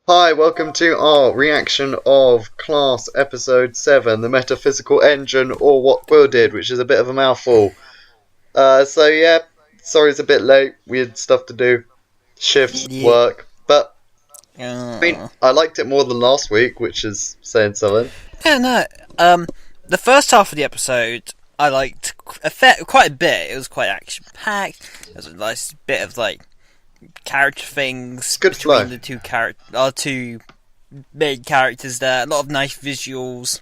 Hi, welcome to our reaction of Class Episode 7, the Metaphysical Engine, or what Quill did, which is a bit of a mouthful. Sorry it's a bit late, we had stuff to do, shifts, Yeah. work, but, Uh, I liked it more than last week, which is saying something. yeah, no. The first half of the episode I liked quite a bit. It was quite action packed. There was a nice bit of character things Good flow. between our two main characters there. A lot of nice visuals.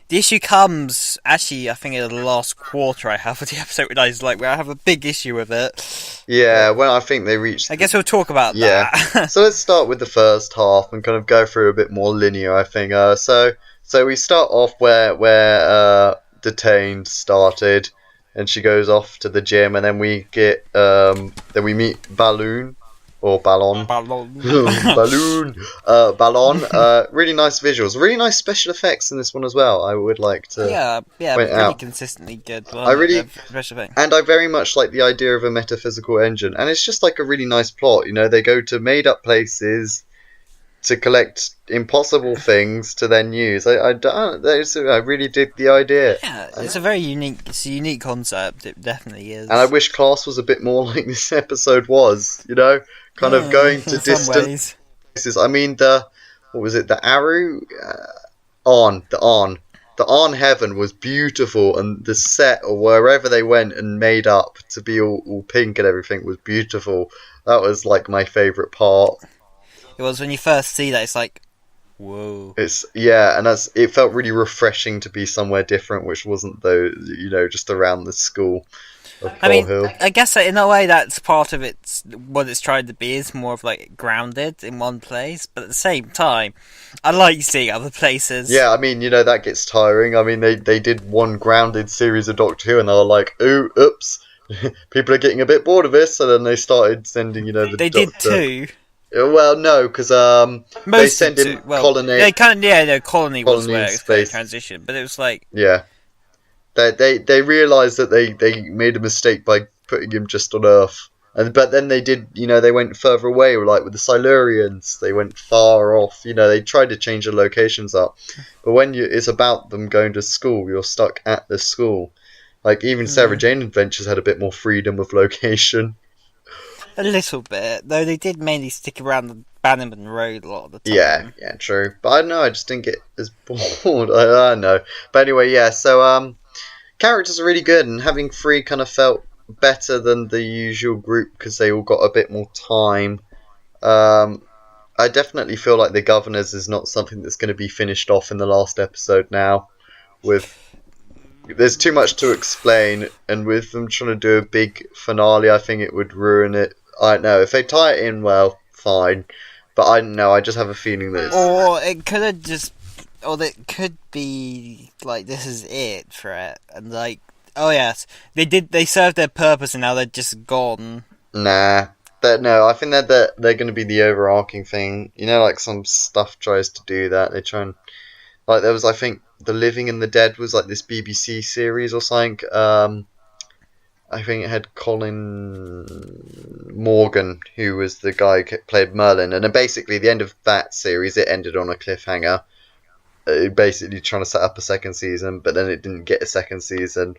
The issue comes actually, I think, in the last quarter I have of the episode, where I have a big issue with it. Yeah, well, I think they reached... I guess we'll talk about that. So let's start with the first half and kind of go through a bit more linear, I think. So we start off where Detained started, and she goes off to the gym, and then we meet Balloon or Ballon. Balloon. Ballon. Really nice visuals, really nice special effects in this one as well. I would like to yeah, point pretty out. consistently good. I very much like the idea of a metaphysical engine, and it's just like a really nice plot. You know, they go to made up places to collect impossible things to then use. I really dig the idea. Yeah, it's a unique concept. It definitely is. And I wish Class was a bit more like this episode was. You know, kind of going to distant places. I mean, what was it? The Aru the On Heaven was beautiful, and the set or wherever they went and made up to be all pink and everything was beautiful. That was like my favourite part. It was when you first see that, it's like, whoa. And it felt really refreshing to be somewhere different, which wasn't just around the school of Coral Hill. I guess in a way that's part of what it's trying to be, is more of grounded in one place, but at the same time, I like seeing other places. Yeah, I mean, that gets tiring. I mean, they did one grounded series of Doctor Who, and they were like, oops, people are getting a bit bored of this, so then they started sending, the They Doctor. did too. Well, no, because they sent in Colony. Colony was where it was transition, but it was like they realised that they made a mistake by putting him just on Earth, but then they did, they went further away, like with the Silurians. They went far off. They tried to change the locations up, but when it's about them going to school, you're stuck at the school. Like even Sarah Jane Adventures had a bit more freedom of location. A little bit, though they did mainly stick around the Bannerman Road a lot of the time. Yeah, true. But I don't know, I just didn't get as bored. I don't know. But anyway, yeah, so characters are really good, and having 3 kind of felt better than the usual group because they all got a bit more time. I definitely feel like the Governors is not something that's going to be finished off in the last episode now. There's too much to explain, and with them trying to do a big finale, I think it would ruin it. I don't know. If they tie it in well, fine. But I don't know. I just have a feeling that it could be like this is it for it, and oh yes, they served their purpose, and now they're just gone. Nah. No, I think that they're going to be the overarching thing. Like some stuff tries to do that. They try and there was, I think, The Living and the Dead was like this BBC series or something. I think it had Colin Morgan, who was the guy who played Merlin, and then basically the end of that series, it ended on a cliffhanger. Basically trying to set up a second season, but then it didn't get a second season,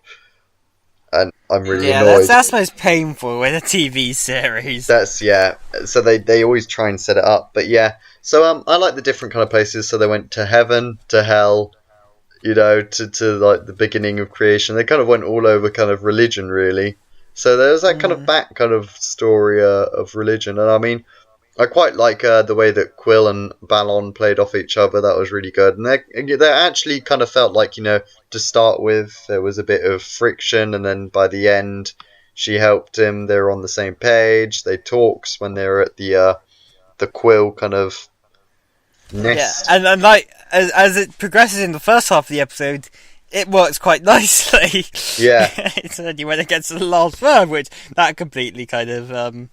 and I'm really annoyed. That's most painful with a TV series. So they always try and set it up, but yeah. So I like the different kind of places. So they went to heaven, to hell, to like the beginning of creation. They kind of went all over kind of religion, really. So there's that kind of back kind of story of religion. And I mean, I quite like the way that Quill and Ballon played off each other. That was really good. And they actually kind of felt like, to start with, there was a bit of friction. And then by the end, she helped him. They were on the same page. They talked when they were at the Quill kind of nest. Yeah, and as it progresses in the first half of the episode, it works quite nicely. Yeah. It's only when it gets to the last third, which that completely kind of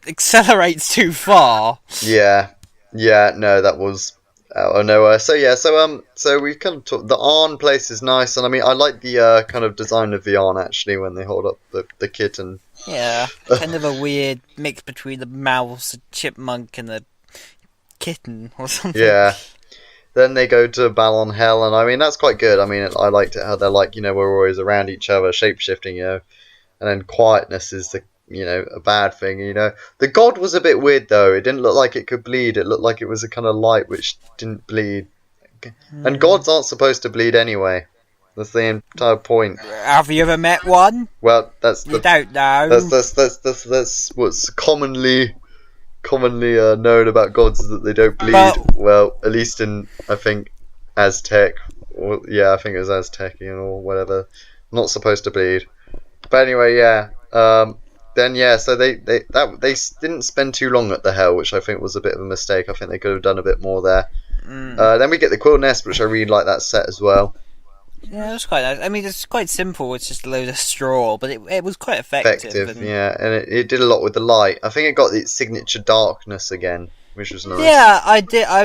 accelerates too far. Yeah, no, that was out of nowhere. So yeah, so we kind of talked. The Arn place is nice, and I mean, I like the kind of design of the Arn actually when they hold up the kitten. Yeah, kind of a weird mix between the mouse, a chipmunk, and a kitten or something. Yeah. Then they go to Ballon Hell, and I mean that's quite good. I mean, I liked it how they're like, we're always around each other, shape shifting, and then quietness is the a bad thing. The god was a bit weird though. It didn't look like it could bleed. It looked like it was a kind of light which didn't bleed. And gods aren't supposed to bleed anyway. That's the entire point. Have you ever met one? Well, that's You don't know. that's what's commonly known about gods is that they don't bleed. But Well, at least in I think Aztec, or yeah, I think it was Aztecian or whatever. Not supposed to bleed. But anyway, yeah. Then yeah, so they didn't spend too long at the hell, which I think was a bit of a mistake. I think they could have done a bit more there. Then we get the Quill Nest, which I really like that set as well. yeah, it's quite nice. I mean, it's quite simple. It's just a load of straw, but it was quite effective. And Yeah, and it did a lot with the light. I think it got its signature darkness again, which was nice. yeah, I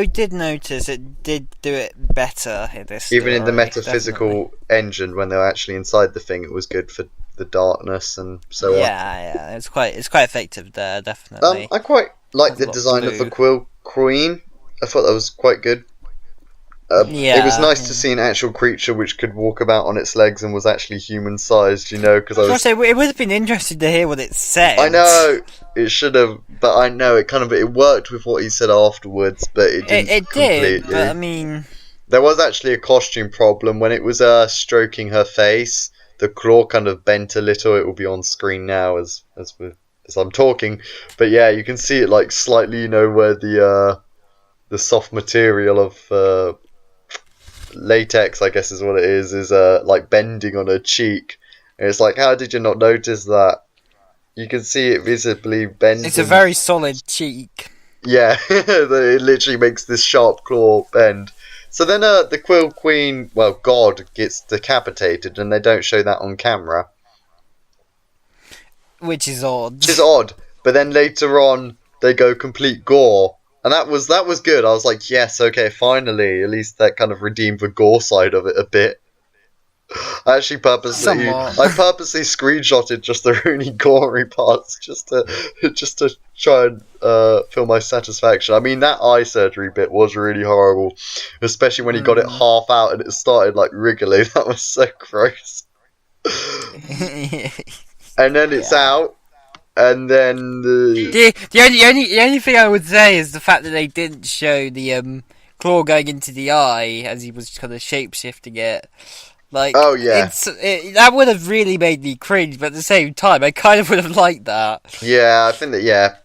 did notice it did do it better in this. Even in the story, metaphysical definitely. engine, when they were actually inside the thing, it was good for the darkness and so on. Yeah, it's quite effective there, definitely. I quite like Has a the lot of design of the blue. Quill Queen. I thought that was quite good. It was nice to see an actual creature which could walk about on its legs and was actually human sized, because I was. It would have been interesting to hear what it said. I know it should have, but I know it worked with what he said afterwards, but it didn't It completely. did, but I mean, There was actually a costume problem when it was stroking her face. The claw kind of bent a little. It will be on screen now as I'm talking, but yeah, you can see it like slightly, where the soft material of latex, I guess is what it is like bending on her cheek. And it's like, how did you not notice that? You can see it visibly bending. it's a very solid cheek. Yeah, it literally makes this sharp claw bend. So then the Quill Queen, well, God, gets decapitated, and they don't show that on camera. Which is odd. Which is odd. But then later on, they go complete gore. And that was good. I was like, yes, okay, finally. At least that kind of redeemed the gore side of it a bit. I actually purposely screenshotted just the really gory parts just to try and feel my satisfaction. I mean, that eye surgery bit was really horrible, especially when he got it half out and it started like wriggling. That was so gross. And then it's out, and then the only thing I would say is the fact that they didn't show the claw going into the eye as he was kind of shape shifting it. Like, oh yeah, that would have really made me cringe, but at the same time, I kind of would have liked that. Yeah, I think that, yeah.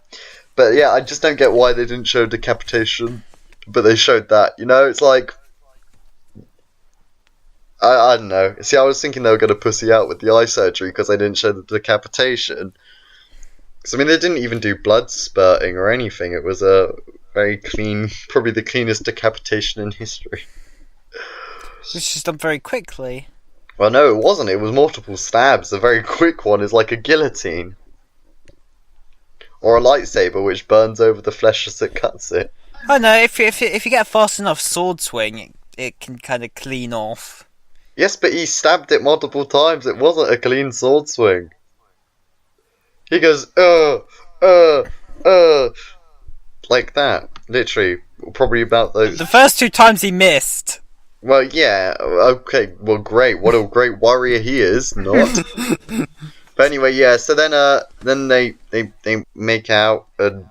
But yeah, I just don't get why they didn't show decapitation, but they showed that. It's like, I don't know. See, I was thinking they were going to pussy out with the eye surgery because they didn't show the decapitation. Because, I mean, they didn't even do blood spurting or anything. It was a very clean, probably the cleanest decapitation in history. It's just done very quickly. Well, no, it wasn't. It was multiple stabs. A very quick one is like a guillotine. Or a lightsaber which burns over the flesh as it cuts it. Oh no, if you get a fast enough sword swing, it can kind of clean off. Yes, but he stabbed it multiple times. It wasn't a clean sword swing. He goes, like that. Literally. Probably about those. The first 2 times he missed. Well, yeah, okay, well, great. What a great warrior he is, not. But anyway, yeah. So then they make out and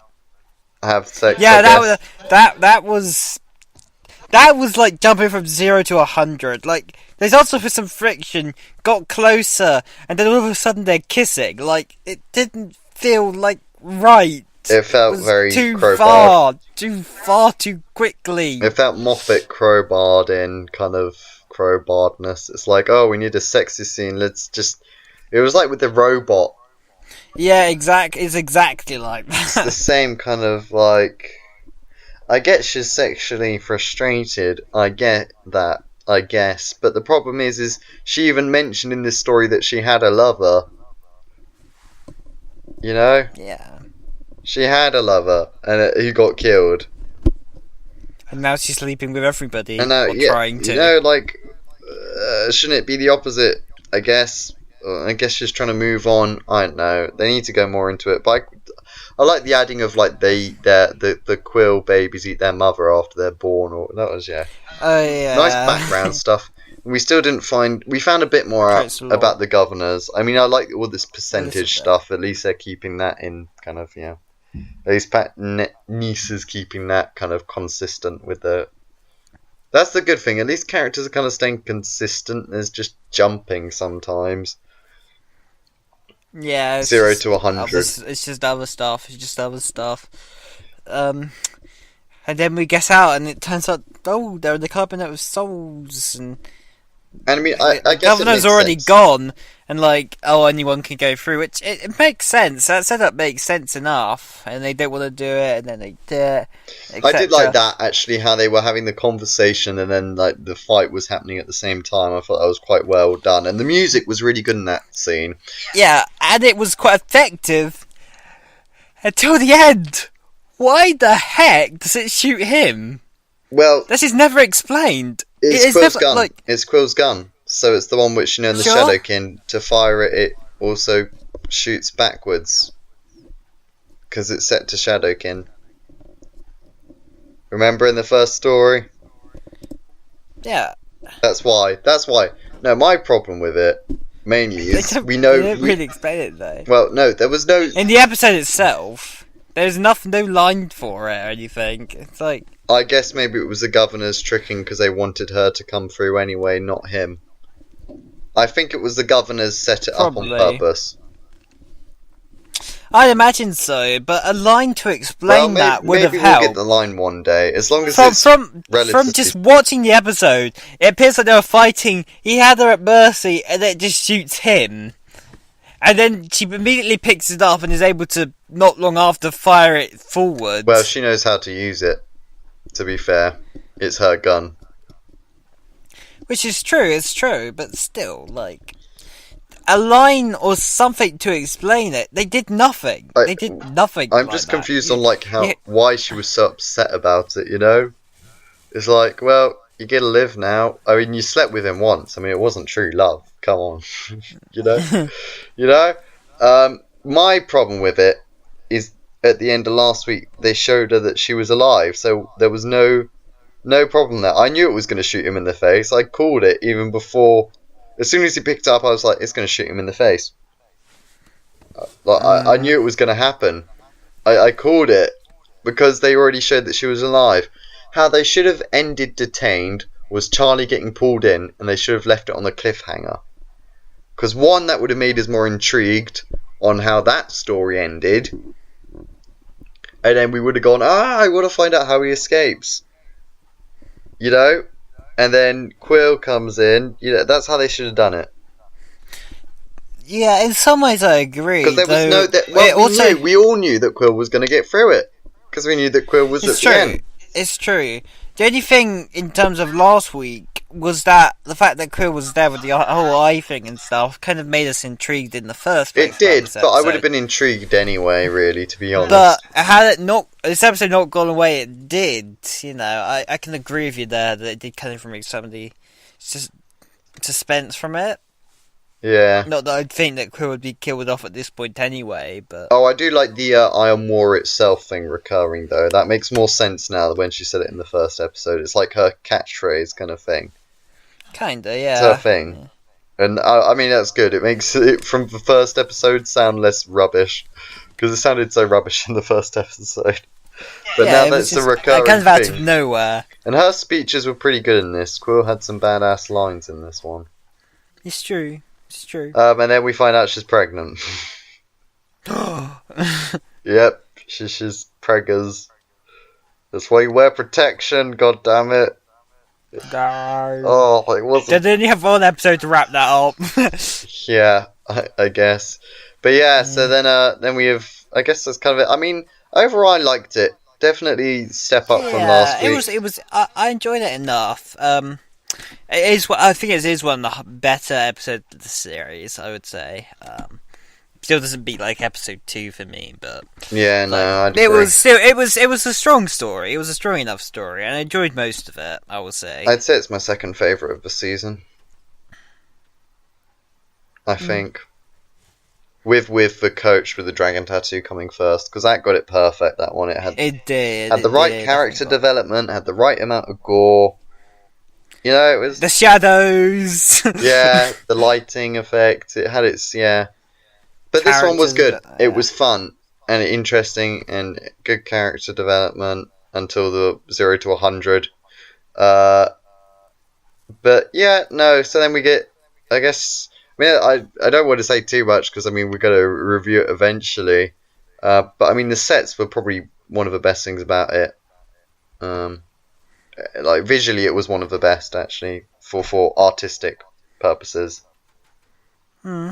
have sex. Yeah, that was like jumping from 0 to 100. Like, there's also for some friction, got closer, and then all of a sudden they're kissing. Like, it didn't feel like right. It felt very too crowbarred. far, too quickly. It felt Moffat crowbarred in kind of crowbarredness. It's like, oh, we need a sexy scene. Let's just. It was like with the robot. Yeah, it's exactly like that. It's the same kind of like. I get she's sexually frustrated. I get that. I guess, but the problem is she even mentioned in this story that she had a lover. Yeah. She had a lover, and he got killed. and now she's sleeping with everybody, And now, or yeah, trying you to. know, like, shouldn't it be the opposite? I guess. I guess she's trying to move on. I don't know. They need to go more into it. But I like the adding of like the Quill babies eat their mother after they're born. Or that was Oh nice yeah. background stuff. We still didn't find. We found a bit more out Creates a about lot. the governors. I mean, I like all this A little percentage bit. stuff. At least they're keeping that in kind of At least Niece is keeping that kind of consistent with the. That's the good thing. At least characters are kind of staying consistent. There's just jumping sometimes. Yeah, 0 to 100. it's just other stuff. It's just other stuff. Um, and then we get out, and it turns out, oh, they're in the cabinet of souls, and And I mean, I the guess it governor's makes already sense. gone, and like, oh, anyone can go through, which it makes sense. That setup makes sense enough, and they don't want to do it, and then they do it, I did etc. like that actually, how they were having the conversation and then like the fight was happening at the same time. I thought that was quite well done, and the music was really good in that scene. Yeah, and it was quite effective until the end. Why the heck does it shoot him? Well, This is never explained. it's It's Quill's never gun. like. It's Quill's gun. So it's the one which in the Sure. Shadowkin to fire it. It also shoots backwards because it's set to Shadowkin. Remember in the first story? Yeah. That's why. That's why. No, my problem with it mainly is we know. They don't really explain it though. Well, no, there was no. In the episode itself, there's no line for it or anything. It's like. I guess maybe it was the governors tricking because they wanted her to come through anyway, not him. I think it was the governors set it Probably. up on purpose. I'd imagine so, but a line to explain that would have maybe we'll helped. get the line one day, as long as From it's from relatively. just watching the episode, it appears like they were fighting. He had her at mercy, and then it just shoots him. And then she immediately picks it up and is able to, not long after, fire it forward. Well, she knows how to use it. To be fair, it's her gun. Which is true, it's true, but still, like, a line or something to explain it. They did nothing. They did nothing. I'm like just that. confused on like why she was so upset about it. It's like, well, you get to live now. I mean, you slept with him once. I mean, it wasn't true love. Come on, you know. My problem with it is at the end of last week they showed her that she was alive, so there was no problem there. I knew it was going to shoot him in the face. I called it even before. As soon as he picked up, I was like, it's going to shoot him in the face. I knew it was going to happen. I called it because they already showed that she was alive. How they should have ended Detained was Charlie getting pulled in, and they should have left it on the cliffhanger. Because one, that would have made us more intrigued on how that story ended. And then we would have gone, I want to find out how he escapes. And then Quill comes in. That's how they should have done it. Yeah, in some ways I agree. Because there was no... we all knew that Quill was going to get through it. Because we knew that Quill was at the end. It's true. The only thing in terms of last week was that the fact that Quill was there with the whole eye thing and stuff kind of made us intrigued in the first place. It did, but I would have been intrigued anyway, really, to be honest. But had this episode not gone away, it did. I can agree with you there that it did kind of remove some of the suspense from it. Yeah. Not that I'd think that Quill would be killed off at this point anyway, but... Oh, I do like the Iron War itself thing recurring, though. That makes more sense now than when she said it in the first episode. It's like her catchphrase kind of thing. Kinda, yeah. It's her thing. Yeah. And, I mean, that's good. It makes it, from the first episode, sound less rubbish. Because it sounded so rubbish in the first episode. But now that's a recurring kind of out thing. of nowhere. And her speeches were pretty good in this. Quill had some badass lines in this one. It's true. It's true. And then we find out she's pregnant. Yep, she's preggers. That's why you wear protection, god damn it. Oh, it wasn't... Did you have one episode to wrap that up? Yeah, I guess. But yeah, so then we have... I guess that's kind of it. I mean, overall I liked it. Definitely step up from last week. It was. I enjoyed it enough. I think it is one of the better episodes of the series, I would say. Still doesn't beat like episode 2 for me, but Yeah, no, like I'd it agree. was still it was a strong story. It was a strong enough story, and I enjoyed most of it. I will say. I'd say it's my second favourite of the season. I think. With the coach with the dragon tattoo coming first, because that got it perfect. That one, it It did. had the It right did. character Definitely development, had the right amount of gore. You know, it was the shadows. yeah, the lighting effect. It had its yeah, but this one was Characters. good. It Yeah. was fun and interesting and good character development until the 0 to 100. Uh, but yeah, no. So then we get, I guess. I mean, I don't want to say too much because I mean we're going to review it eventually. But I mean the sets were probably one of the best things about it. Um, like visually, it was one of the best actually for artistic purposes. Hmm.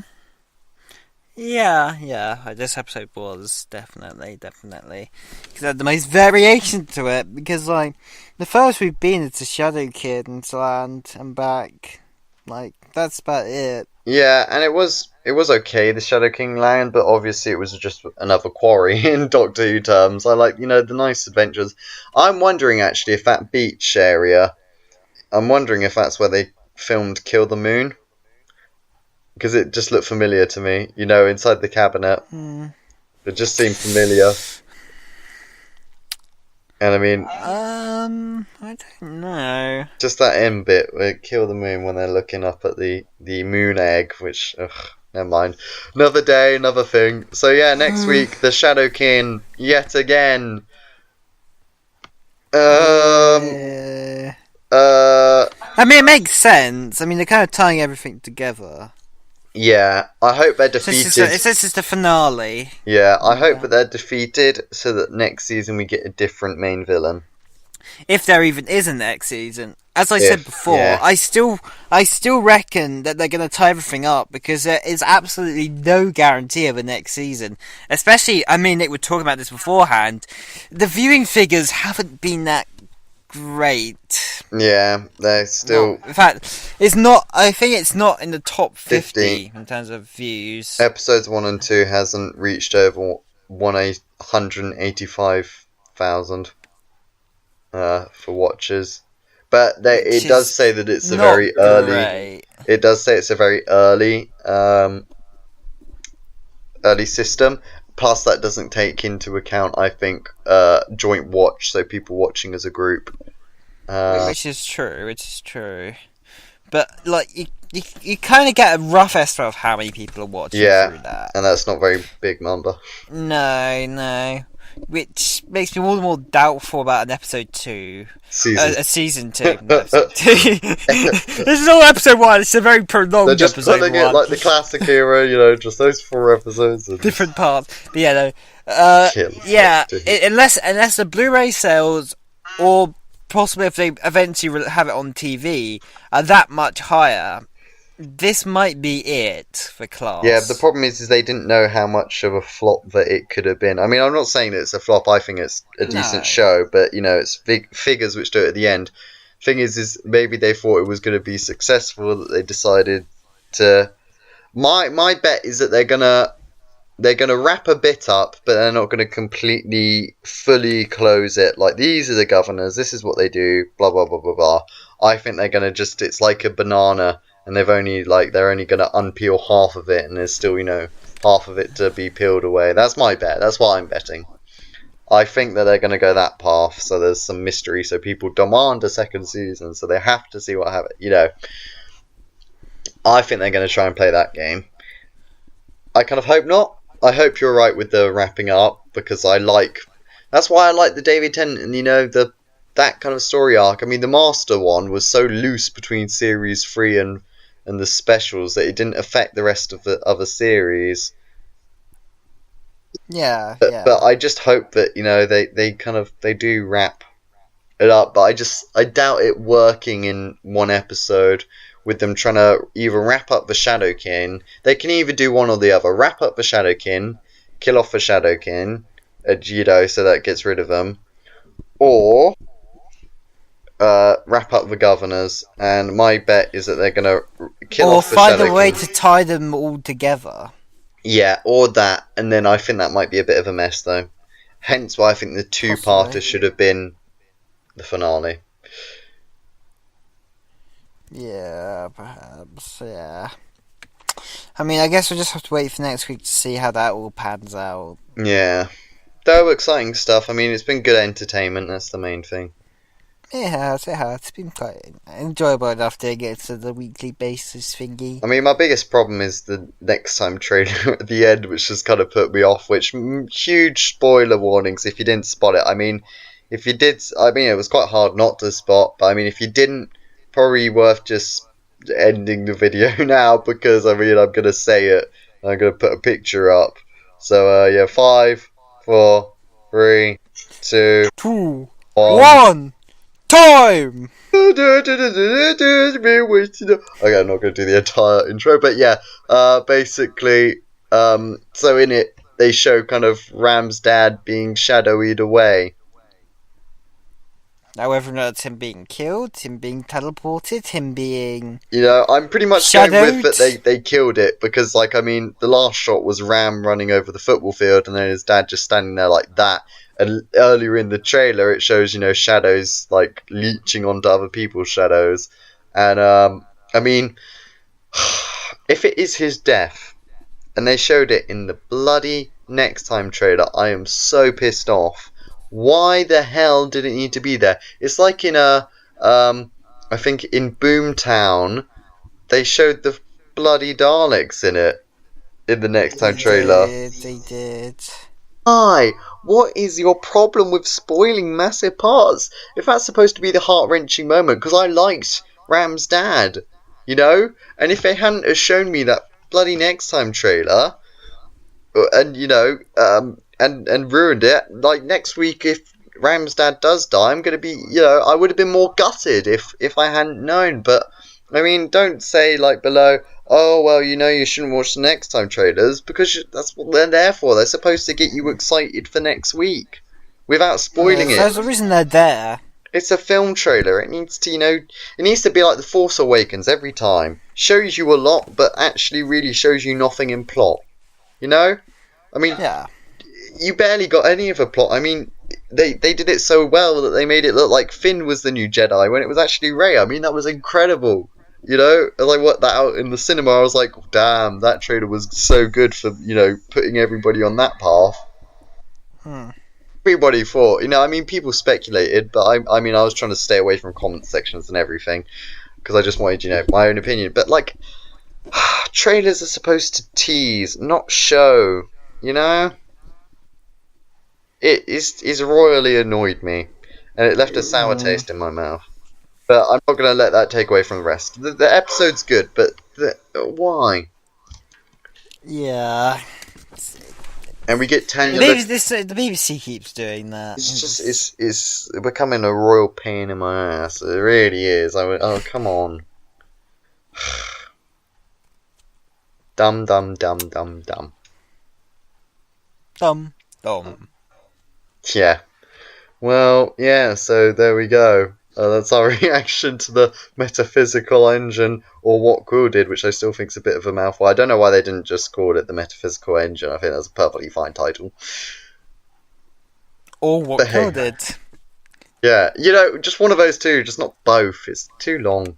Yeah. This episode was definitely. Because it had the most variation to it. Because, like, the first we've been is the Shadow Kid and Land and back. Like, that's about it. Yeah, and it was okay, the Shadow King land, but obviously it was just another quarry in Doctor Who terms. I like, the nice adventures. I'm wondering actually if that beach area, I'm wondering if that's where they filmed Kill the Moon, because it just looked familiar to me, inside the cabinet. Hmm. It just seemed familiar. And I mean, I don't know. just that end bit where Kill the Moon when they're looking up at the moon egg, which, ugh, never mind. Another day, another thing. So yeah, next week, the Shadow King, yet again. Uh, Uh, I mean, it makes sense. I mean, they're kind of tying everything together. yeah, I hope they're Since defeated. this is the finale. Yeah, I hope Yeah. that they're defeated so that next season we get a different main villain. If there even is a next season. As I If, said before, yeah. I still reckon that they're going to tie everything up because there is absolutely no guarantee of a next season. Especially, I mean, they were talking about this beforehand. The viewing figures haven't been that great. Yeah, they're still In fact, it's not. I think it's not in the top 50 50. in terms of views. Episodes 1 and 2 hasn't reached over 185,000 for watchers. But Which it does is say that it's a not very early. great. It does say it's a very early system. Plus, that doesn't take into account, I think, joint watch, so people watching as a group. Which is true. But like you kind of get a rough estimate of how many people are watching through that. And that's not a very big number. No. Which makes me all the more doubtful about an episode 2. A season 2. Not episode 2. This is all episode 1. It's a very prolonged They're just episode putting 1. it like the classic era, just those 4 episodes. And Different parts. But yeah, no. Kill. Yeah, unless the Blu-ray sales or possibly if they eventually have it on TV are that much higher, this might be it for Class. Yeah, the problem is they didn't know how much of a flop that it could have been. I mean, I'm not saying that it's a flop. I think it's a decent show, but it's figures which do it at the end. Thing is maybe they thought it was going to be successful that they decided to. My bet is that they're gonna wrap a bit up, but they're not gonna completely fully close it. Like, these are the governors. This is what they do. Blah blah blah blah blah. I think they're gonna it's like a banana. And they're only going to unpeel half of it, and there's still, half of it to be peeled away. That's my bet. That's what I'm betting. I think that they're going to go that path, so there's some mystery, so people demand a second season, so they have to see what happens. I think they're going to try and play that game. I kind of hope not. I hope you're right with the wrapping up, because that's why I like the David Tennant and, that kind of story arc. I mean, the Master one was so loose between series 3 and the specials that it didn't affect the rest of the other series. Yeah. But I just hope that they do wrap it up. But I doubt it working in one episode with them trying to either wrap up the Shadow King. They can either do one or the other. Wrap up the Shadow King, kill off the Shadow King, so that gets rid of them, or wrap up the governors, and my bet is that they're going to kill off the Shadow King. Or find a way to tie them all together. Yeah, or that, and then I think that might be a bit of a mess though. Hence why I think the two-parter Possibly. should have been the finale. Yeah, perhaps. Yeah. I mean, I guess we'll just have to wait for next week to see how that all pans out. Yeah. Though exciting stuff. I mean, it's been good entertainment, that's the main thing. It has, it has. It's been quite enjoyable enough to get to the weekly basis thingy. I mean, my biggest problem is the next time trailer at the end, which has kind of put me off, which, huge spoiler warnings if you didn't spot it. I mean, if you did, I mean, it was quite hard not to spot, but I mean, if you didn't, probably worth just ending the video now, because, I mean, I'm going to say it, and I'm going to put a picture up. So, yeah, 5, 4, 3, 2, 2, 1. 1, time! Okay, I'm not going to do the entire intro, but yeah, basically, so in it, they show kind of Ram's dad being shadowied away. Now, whether or not it's him being killed, him being teleported, him being You know, I'm pretty much going with shadowed. that they killed it, because, like, I mean, the last shot was Ram running over the football field, and then his dad just standing there like that. And earlier in the trailer, it shows, shadows, like, leeching onto other people's shadows. And, I mean, if it is his death, and they showed it in the bloody next time trailer, I am so pissed off. Why the hell did it need to be there? It's like in I think in Boomtown, they showed the bloody Daleks in it in the next time trailer. They did. Why? What is your problem with spoiling massive parts? If that's supposed to be the heart-wrenching moment, because I liked Ram's dad, and if they hadn't have shown me that bloody next time trailer, and and ruined it, like next week if Ram's dad does die, I'm gonna be, I would have been more gutted if I hadn't known. But I mean, don't say like below, oh well, you shouldn't watch the next time trailers, because that's what they're there for. They're supposed to get you excited for next week without Yeah, spoiling so it. there's a reason they're there. It's a film trailer. It needs to, it needs to be like The Force Awakens every time. Shows you a lot, but actually really shows you nothing in plot. I mean, Yeah. you barely got any of a plot. I mean, they did it so well that they made it look like Finn was the new Jedi when it was actually Rey. I mean, that was incredible. As I worked that out in the cinema, I was like, damn, that trailer was so good for, putting everybody on that path. Hmm. Everybody thought, I mean, people speculated, but I mean, I was trying to stay away from comment sections and everything, because I just wanted, my own opinion. But, like, trailers are supposed to tease, not show, It is royally annoyed me, and it left a sour taste in my mouth. But I'm not going to let that take away from the rest. The episode's good, but why? Yeah. And we get The Tanya. the BBC keeps doing that. It's just it's becoming a royal pain in my ass. It really is. Oh, come on. Dumb, dumb, dumb, dumb, dumb. Dumb. Yeah. Well, yeah, so there we go. That's our reaction to the Metaphysical Engine, or what Quill did, which I still think is a bit of a mouthful. I don't know why they didn't just call it the Metaphysical Engine. I think that's a perfectly fine title. Or what But Quill hey, did. yeah, just one of those two, just not both. It's too long.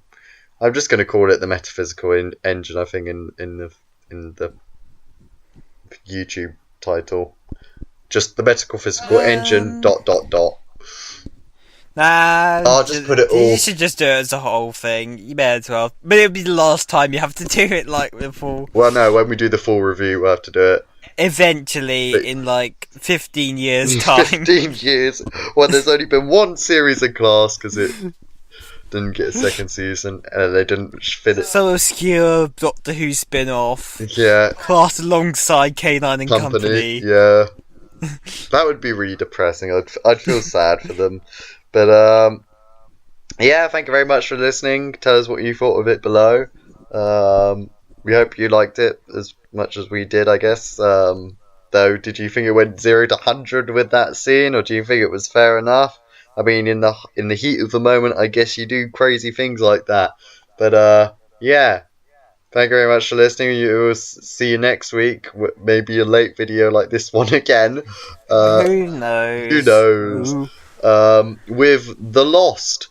I'm just going to call it the Metaphysical Engine, I think, in the YouTube title. Just the Metaphysical Engine, ... Nah, I'll just put it all. you should just do it as a whole thing. You may as well. But it'll be the last time you have to do it like before. Well, no, when we do the full review, we'll have to do it. Eventually, But in like 15 years' time. 15 years. Well, there's only been one series in class because it didn't get a second season, and they didn't fit it. So obscure Doctor Who spin off. Yeah. Classed alongside K9 and Company. Yeah. That would be really depressing. I'd feel sad for them. But, yeah, thank you very much for listening. Tell us what you thought of it below. We hope you liked it as much as we did, I guess. Though, did you think it went 0 to 100 with that scene, or do you think it was fair enough? I mean, in the heat of the moment, I guess you do crazy things like that. But, yeah. thank you very much for listening. We'll see you next week. Maybe a late video like this one again. Who knows? Who knows? Ooh. With The Lost.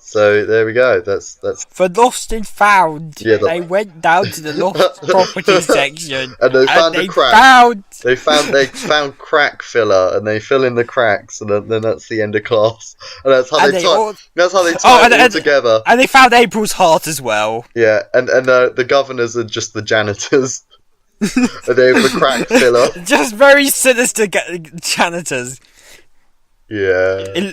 So there we go. That's For Lost and Found. Yeah, they went down to the Lost property section and they found a crack. They found crack filler, and they fill in the cracks, and then that's the end of class. And that's how they tie it all together. And they found April's heart as well. Yeah, and the governors are just the janitors. And they have the crack filler. Just very sinister janitors. Yeah.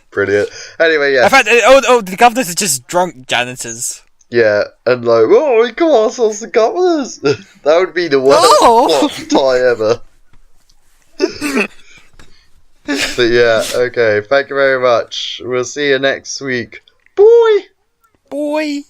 Brilliant. Anyway, yeah. In fact, the governors are just drunk janitors. Yeah, and like, oh, we call ourselves the governors. That would be the worst tie ever. But yeah, okay. Thank you very much. We'll see you next week. Boy.